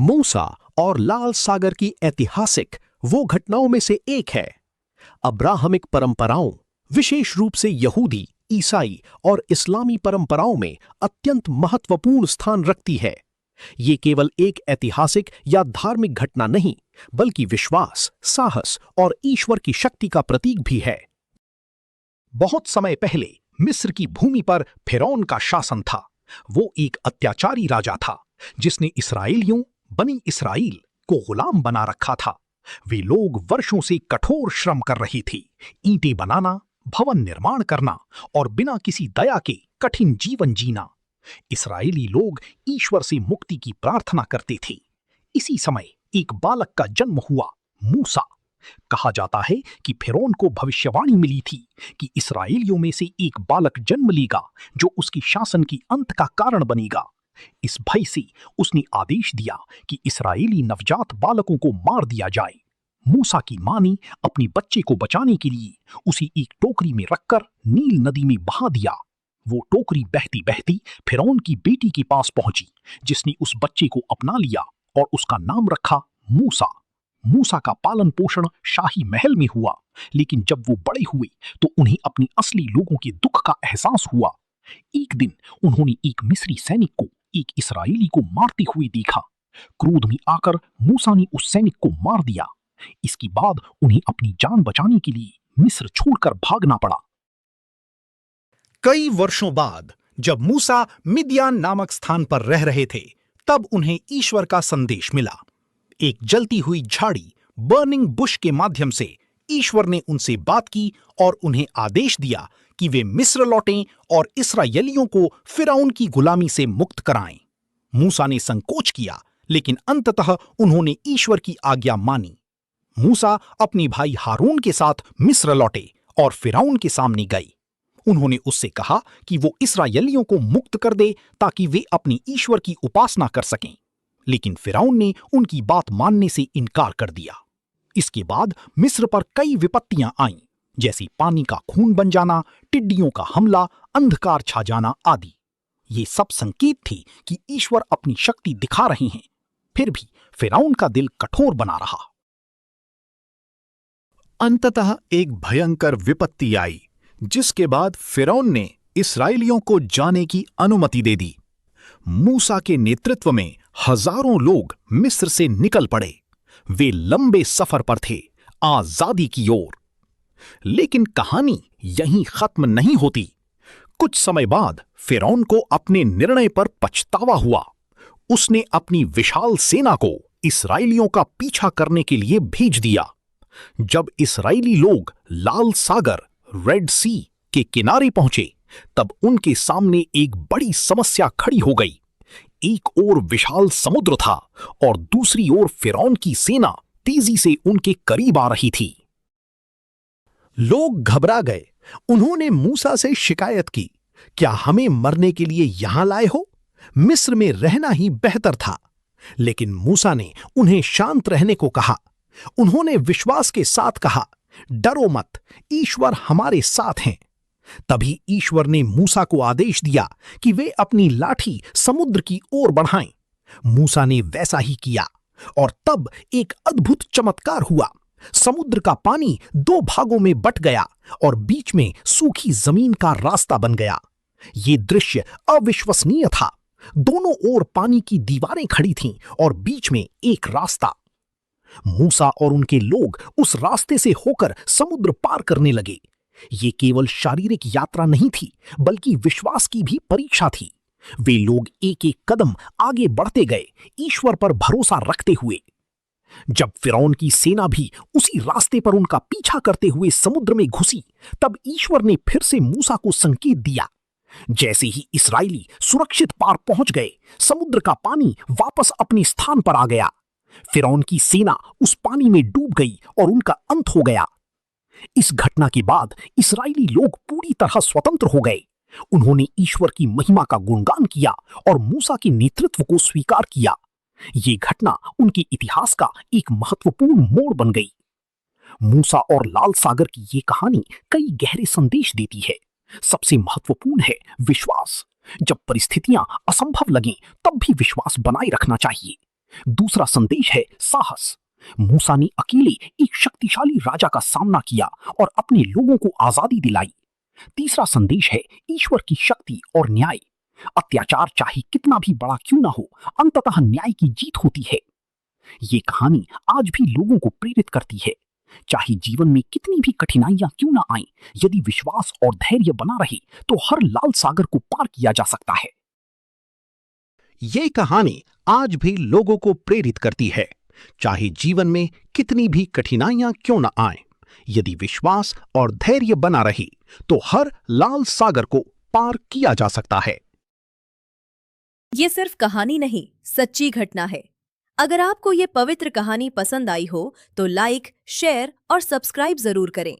मूसा और लाल सागर की ऐतिहासिक वो घटनाओं में से एक है। अब्राहमिक परंपराओं, विशेष रूप से यहूदी, ईसाई और इस्लामी परंपराओं में अत्यंत महत्वपूर्ण स्थान रखती है। ये केवल एक ऐतिहासिक या धार्मिक घटना नहीं, बल्कि विश्वास, साहस और ईश्वर की शक्ति का प्रतीक भी है। बहुत समय पहले मिस्र की भूमि पर फिरौन का शासन था। वो एक अत्याचारी राजा था जिसने इस्राएलियों, बनी इस्राएल को गुलाम बना रखा था। वे लोग वर्षों से कठोर श्रम कर रही थी, ईंटें बनाना, भवन निर्माण करना और बिना किसी दया के कठिन जीवन जीना। इस्राएली लोग ईश्वर से मुक्ति की प्रार्थना करते थे। इसी समय एक बालक का जन्म हुआ, मूसा। कहा जाता है कि फिरौन को भविष्यवाणी मिली थी कि इस्राएलियों में से एक बालक जन्म लेगा जो उसकी शासन की अंत का कारण बनेगा। इस भय से उसने आदेश दिया कि इस्राएली नवजात बालकों को मार दिया जाए। मूसा की मां ने अपने बच्चे को बचाने के लिए उसे एक टोकरी में रखकर नील नदी में बहा दिया। वो टोकरी बहती बहती फिरौन की बेटी के पास पहुंची, जिसने उस बच्चे को अपना लिया और उसका नाम रखा मूसा। मूसा का पालन पोषण शाही महल में हुआ, लेकिन जब वो बड़े हुए तो उन्हें अपने असली लोगों के दुख का एहसास हुआ। एक दिन उन्होंने एक मिस्री सैनिक को एक इस्राएली को मारते हुए देखा। क्रोध में आकर मूसा ने उस सैनिक को मार दिया। इसके बाद उन्हें अपनी जान बचाने के लिए मिस्र छोड़कर भागना पड़ा। कई वर्षों बाद जब मूसा मिद्यान नामक स्थान पर रह रहे थे, तब उन्हें ईश्वर का संदेश मिला। एक जलती हुई झाड़ी, बर्निंग बुश के माध्यम से ईश्वर ने उनसे बात की और उन्हें आदेश दिया कि वे मिस्र लौटें और इस्राएलियों को फिरौन की गुलामी से मुक्त कराएं। मूसा ने संकोच किया, लेकिन अंततः उन्होंने ईश्वर की आज्ञा मानी। मूसा अपने भाई हारून के साथ मिस्र लौटे और फिरौन के सामने गए। उन्होंने उससे कहा कि वो इस्राएलियों को मुक्त कर दे ताकि वे अपने ईश्वर की उपासना कर सकें, लेकिन फिरौन ने उनकी बात मानने से इनकार कर दिया। इसके बाद मिस्र पर कई विपत्तियां आईं, जैसे पानी का खून बन जाना, टिड्डियों का हमला, अंधकार छा जाना आदि। ये सब संकेत थे कि ईश्वर अपनी शक्ति दिखा रहे हैं। फिर भी फिरौन का दिल कठोर बना रहा। अंततः एक भयंकर विपत्ति आई, जिसके बाद फिरौन ने इस्राएलियों को जाने की अनुमति दे दी। मूसा के नेतृत्व में हजारों लोग मिस्र से निकल पड़े। वे लंबे सफर पर थे, आजादी की ओर। लेकिन कहानी यहीं खत्म नहीं होती। कुछ समय बाद फिरौन को अपने निर्णय पर पछतावा हुआ। उसने अपनी विशाल सेना को इस्राएलियों का पीछा करने के लिए भेज दिया। जब इस्राएली लोग लाल सागर, रेड सी के किनारे पहुंचे, तब उनके सामने एक बड़ी समस्या खड़ी हो गई। एक ओर विशाल समुद्र था और दूसरी ओर फिरौन की सेना तेजी से उनके करीब आ रही थी। लोग घबरा गए। उन्होंने मूसा से शिकायत की, क्या हमें मरने के लिए यहां लाए हो? मिस्र में रहना ही बेहतर था। लेकिन मूसा ने उन्हें शांत रहने को कहा। उन्होंने विश्वास के साथ कहा, डरो मत, ईश्वर हमारे साथ हैं। तभी ईश्वर ने मूसा को आदेश दिया कि वे अपनी लाठी समुद्र की ओर बढ़ाएं। मूसा ने वैसा ही किया और तब एक अद्भुत चमत्कार हुआ। समुद्र का पानी दो भागों में बंट गया और बीच में सूखी जमीन का रास्ता बन गया। ये दृश्य अविश्वसनीय था। दोनों ओर पानी की दीवारें खड़ी थीं और बीच में एक रास्ता। मूसा और उनके लोग उस रास्ते से होकर समुद्र पार करने लगे। ये केवल शारीरिक यात्रा नहीं थी, बल्कि विश्वास की भी परीक्षा थी। वे लोग एक एक कदम आगे बढ़ते गए, ईश्वर पर भरोसा रखते हुए। जब फिरौन की सेना भी उसी रास्ते पर उनका पीछा करते हुए समुद्र में घुसी, तब ईश्वर ने फिर से मूसा को संकेत दिया। जैसे ही इस्राएली सुरक्षित पार पहुंच गए, समुद्र का पानी वापस अपने स्थान पर आ गया। फिरौन की सेना उस पानी में डूब गई और उनका अंत हो गया। इस घटना के बाद इस्राएली लोग पूरी तरह स्वतंत्र हो गए। उन्होंने ईश्वर की महिमा का गुणगान किया और मूसा के नेतृत्व को स्वीकार किया। ये घटना उनके इतिहास का एक महत्वपूर्ण मोड़ बन गई। मूसा और लाल सागर की ये कहानी कई गहरे संदेश देती है। सबसे महत्वपूर्ण है विश्वास। जब परिस्थितियां असंभव लगें, तब भी विश्वास बनाए रखना चाहिए। दूसरा संदेश है साहस। मूसा ने अकेले एक शक्तिशाली राजा का सामना किया और अपने लोगों को आजादी दिलाई। तीसरा संदेश है ईश्वर की शक्ति और न्याय। अत्याचार चाहे कितना भी बड़ा क्यों ना हो, अंततः न्याय की जीत होती है। ये कहानी आज भी लोगों को प्रेरित करती है। चाहे जीवन में कितनी भी कठिनाइयां क्यों ना आएं, यदि विश्वास और धैर्य बना रहे तो हर लाल सागर को पार किया जा सकता है। ये कहानी आज भी लोगों को प्रेरित करती है। चाहे जीवन में कितनी भी कठिनाइयां क्यों न आएं, यदि विश्वास और धैर्य बना रहे तो हर लाल सागर को पार किया जा सकता है। ये सिर्फ कहानी नहीं, सच्ची घटना है। अगर आपको ये पवित्र कहानी पसंद आई हो तो लाइक, शेयर और सब्सक्राइब जरूर करें।